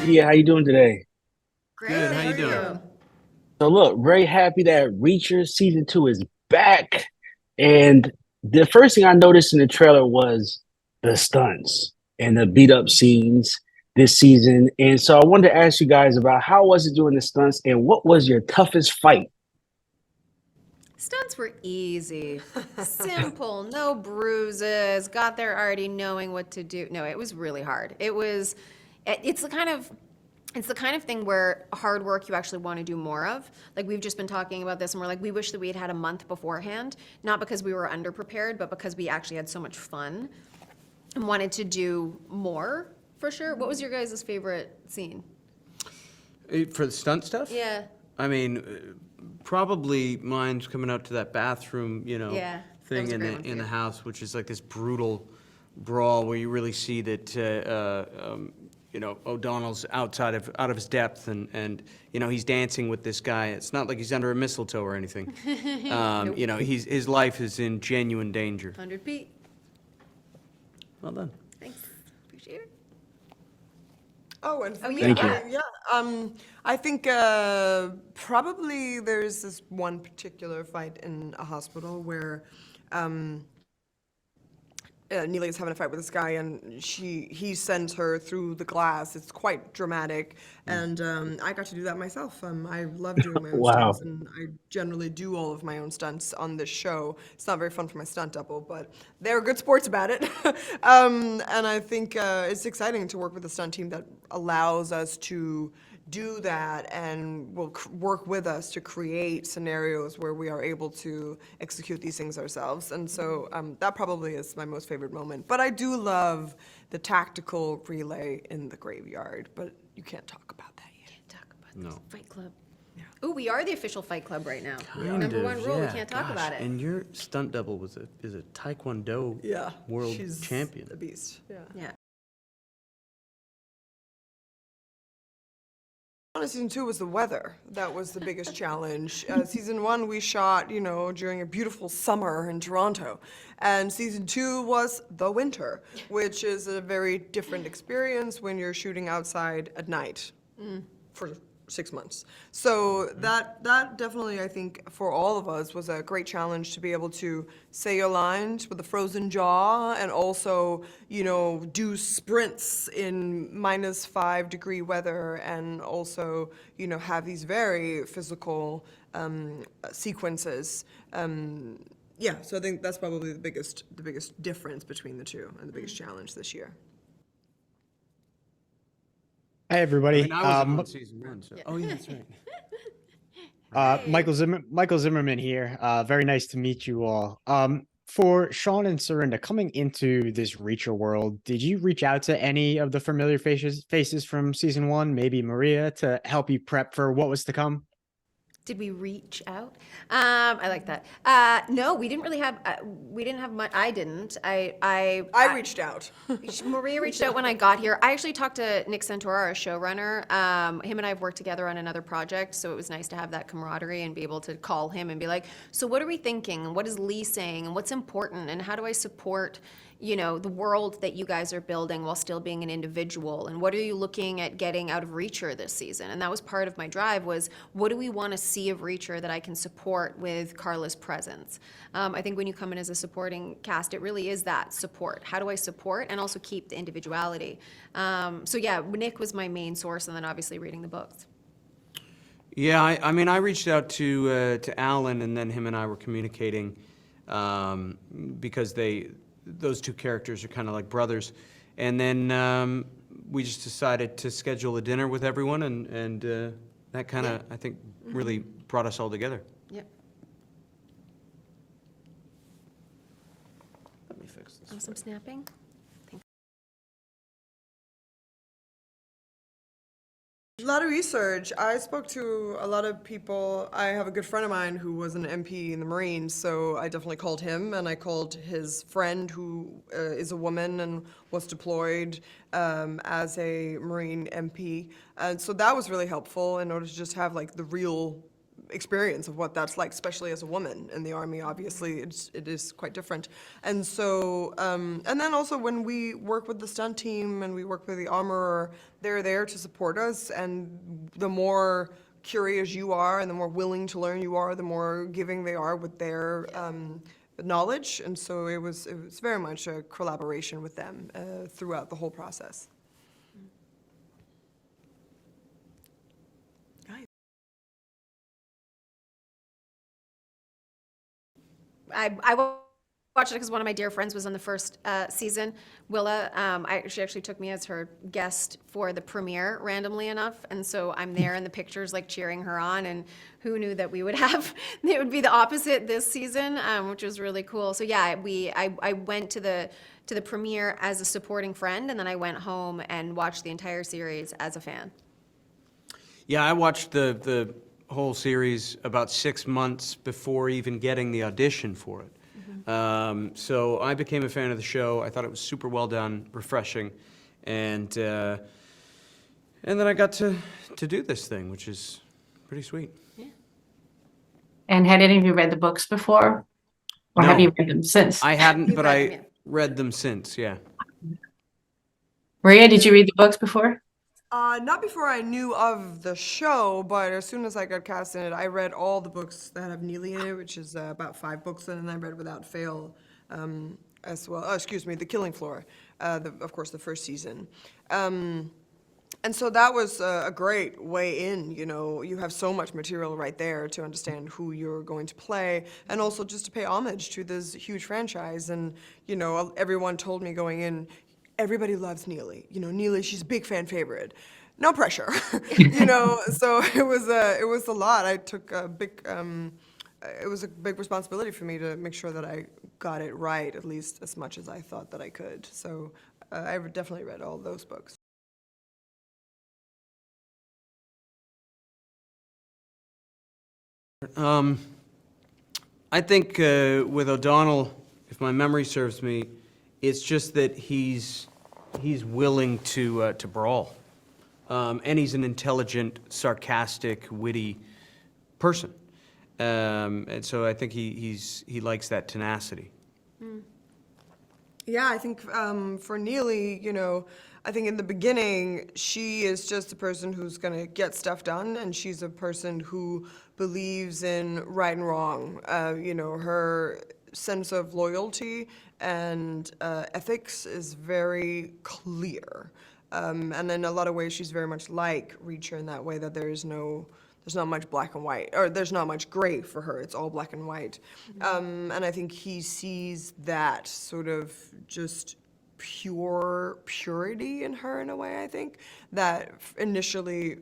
Yeah, how you doing today? Good. Great, How how you are doing? you? So look, very happy that Reacher season two is back. And the first thing I noticed in the trailer was the stunts and the beat up scenes this season. And so I wanted to ask you guys about how was it doing the stunts and what was your toughest fight? Stunts were easy, simple, no bruises, got there already knowing what to do. No, it was really hard. It's the kind of thing where hard work you actually want to do more of. Like we've just been talking about this and we're like, we wish that we had had a month beforehand, not because we were underprepared, but because we actually had so much fun and wanted to do more for sure. What was your guys' favorite scene? For the stunt stuff? Yeah. I mean, probably mine's coming out to that bathroom, Yeah, that thing was a in great the one for in the you. house, which is like this brutal brawl where you really see that O'Donnell's out of his depth, and he's dancing with this guy. It's not like he's under a mistletoe or anything. Nope. His life is in genuine danger. 100 Pete. Well done. Thanks. Appreciate it. Oh, and Oh, for me, yeah. Thank you. I think probably there's this one particular fight in a hospital where um, Neely is having a fight with this guy, and he sends her through the glass. It's quite dramatic, and I got to do that myself. I love doing my own stunts, Wow. and I generally do all of my own stunts on this show. It's not very fun for my stunt double, but they're good sports about it. And I think it's exciting to work with a stunt team that allows us to do that and will work with us to create scenarios where we are able to execute these things ourselves. And so that probably is my most favorite moment. But I do love the tactical relay in the graveyard, but you can't talk about that yet. Can't talk about this No. Fight Club. Oh, we are the official Fight Club right now. Kind Number of, one rule, we yeah, can't talk gosh. about it. And your stunt double is a Taekwondo Yeah, world she's champion. a beast. Yeah. Yeah. Season two was the weather. That was the biggest challenge. Season one we shot, during a beautiful summer in Toronto, and season two was the winter, which is a very different experience when you're shooting outside at night for 6 months. So that definitely, I think, for all of us was a great challenge to be able to say your lines with a frozen jaw and also, do sprints in -5-degree weather and also, have these very physical sequences. Yeah, so I think that's probably the biggest difference between the two and the biggest challenge this year. Hi, I mean, everybody. I wasn't on season one, so. Oh, yeah, that's right. Hi. Michael Zimmerman here. Very nice to meet you all. For Shaun and Serinda, coming into this Reacher world, did you reach out to any of the familiar faces from season one, maybe Maria, to help you prep for what was to come? Did we reach out? I like that. No, we didn't have much. I didn't. I reached out. Maria reached out when I got here. I actually talked to Nick Santora, our showrunner. Him and I have worked together on another project, so it was nice to have that camaraderie and be able to call him and be like, so what are we thinking? And what is Lee saying? And what's important? And how do I support, the world that you guys are building while still being an individual? And what are you looking at getting out of Reacher this season? And that was part of my drive was, what do we want to see of Reacher that I can support with Karla's presence? I think when you come in as a supporting cast, it really is that support. How do I support and also keep the individuality? So yeah, Nick was my main source, and then obviously reading the books. Yeah, I mean, I reached out to Alan, and then him and I were communicating because those two characters are kind of like brothers, and then we just decided to schedule a dinner with everyone, and that kind of I think really brought us all together. Yep. Let me fix this. Awesome snapping. A lot of research. I spoke to a lot of people. I have a good friend of mine who was an MP in the Marines, so I definitely called him, and I called his friend who is a woman and was deployed as a Marine MP. And so that was really helpful in order to just have like the real experience of what that's like, especially as a woman in the army. Obviously, it is quite different. And so, and then also when we work with the stunt team and we work with the armorer, they're there to support us. And the more curious you are and the more willing to learn you are, the more giving they are with their knowledge. And so it was very much a collaboration with them throughout the whole process. I watched it because one of my dear friends was on the first season. Willa, she actually took me as her guest for the premiere, randomly enough, and so I'm there in the pictures, like cheering her on. And who knew that we would have it would be the opposite this season, which was really cool. So yeah, I went to the premiere as a supporting friend, and then I went home and watched the entire series as a fan. Yeah, I watched the whole series about 6 months before even getting the audition for it. So I became a fan of the show. I thought it was super well done, refreshing, and then I got to do this thing, which is pretty sweet. Yeah. And had any of you read the books before? Or have No. you read them since? I hadn't, You've but read I them, yeah. read them since, yeah. Maria, did you read the books before? Not before I knew of the show, but as soon as I got cast in it, I read all the books that have Neagley in it, which is about 5 books, and then I read without fail as well. Oh, excuse me, The Killing Floor, of course, the first season. And so that was a great way in, you know. You have so much material right there to understand who you're going to play, and also just to pay homage to this huge franchise. And, you know, everyone told me going in, everybody loves Neagley. You know, Neagley, she's a big fan favorite. No pressure, you know. So it was a lot. I took a big, it was a big responsibility for me to make sure that I got it right, at least as much as I thought that I could. So I definitely read all those books. I think with O'Donnell, if my memory serves me, it's just that he's willing to brawl, and he's an intelligent, sarcastic, witty person, and so I think he likes that tenacity. Yeah, I think for Neagley, you know, I think in the beginning, she is just a person who's going to get stuff done, and she's a person who believes in right and wrong. You know, her sense of loyalty and ethics is very clear. And in a lot of ways, she's very much like Reacher in that way, that there's not much black and white, or there's not much gray for her. It's all black and white. And I think he sees that sort of just purity in her in a way, I think, that initially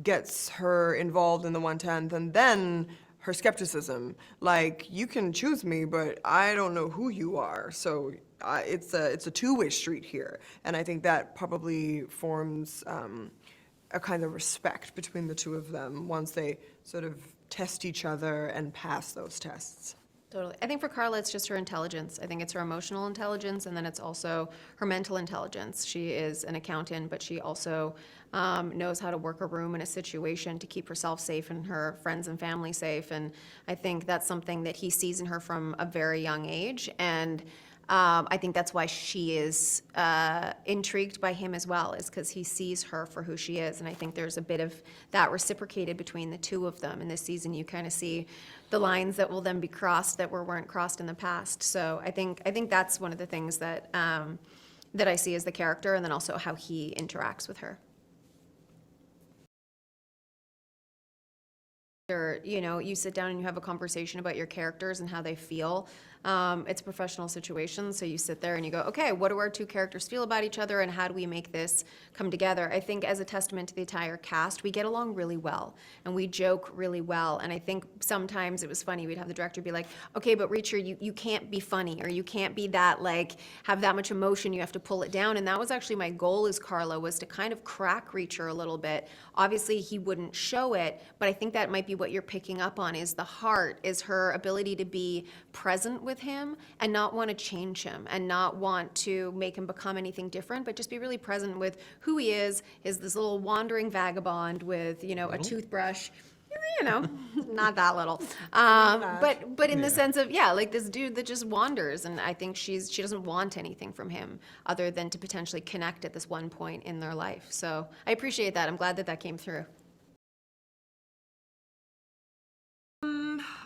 gets her involved in the 110th, and then her skepticism, like, you can choose me, but I don't know who you are, so it's a two-way street here. And I think that probably forms a kind of respect between the two of them once they sort of test each other and pass those tests. Totally. I think for Karla, it's just her intelligence. I think it's her emotional intelligence, and then it's also her mental intelligence. She is an accountant, but she also knows how to work a room in a situation to keep herself safe and her friends and family safe. And I think that's something that he sees in her from a very young age. And I think that's why she is intrigued by him as well, is because he sees her for who she is. And I think there's a bit of that reciprocated between the two of them. In this season, you kind of see the lines that will then be crossed that weren't crossed in the past. So I think that's one of the things that that I see as the character, and then also how he interacts with her. You know, you sit down and you have a conversation about your characters and how they feel. It's a professional situation, so you sit there and you go, okay, what do our two characters feel about each other, and how do we make this come together? I think as a testament to the entire cast, we get along really well, and we joke really well. And I think sometimes it was funny, we'd have the director be like, okay, but Reacher, you can't be funny, or you can't be that, like, have that much emotion, you have to pull it down. And that was actually my goal as Karla, was to kind of crack Reacher a little bit. Obviously, he wouldn't show it, but I think that might be what you're picking up on, is the heart, is her ability to be present with him and not want to change him and not want to make him become anything different, but just be really present with who he is this little wandering vagabond with, you know, a toothbrush you know, not that little. But in the sense of, yeah, like this dude that just wanders, and I think she doesn't want anything from him other than to potentially connect at this one point in their life. So I appreciate that. I'm glad that that came through.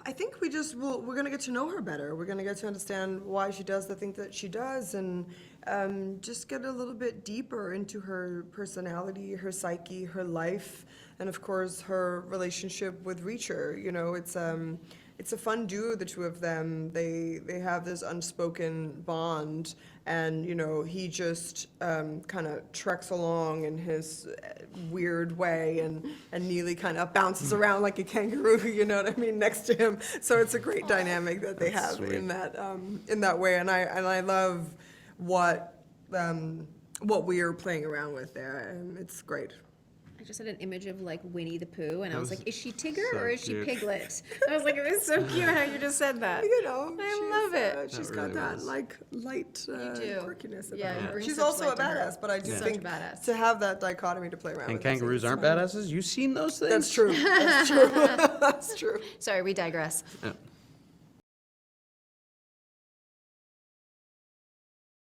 I think we're gonna get to know her better. We're gonna get to understand why she does the things that she does, and just get a little bit deeper into her personality, her psyche, her life, and of course her relationship with Reacher. You know, it's a fun duo, the two of them. They have this unspoken bond, and you know, he just kind of treks along in his weird way, and Neely kind of bounces around like a kangaroo, you know what I mean, next to him. So it's a great dynamic that they have in that way, and I love what we are playing around with there. It's great. I just had an image of like Winnie the Pooh, and I was like, is she Tigger so or is she cute. Piglet? I was like, it was so cute how you just said that. You know, I love it. She's really got that was. like light do. quirkiness about Yeah, you her. bring She's such also a light to her. badass, but I do Such a think badass. to have that dichotomy to play around And with. kangaroos aren't badasses? You seen those things? That's true. That's true. That's true. Sorry, we digress. Yeah.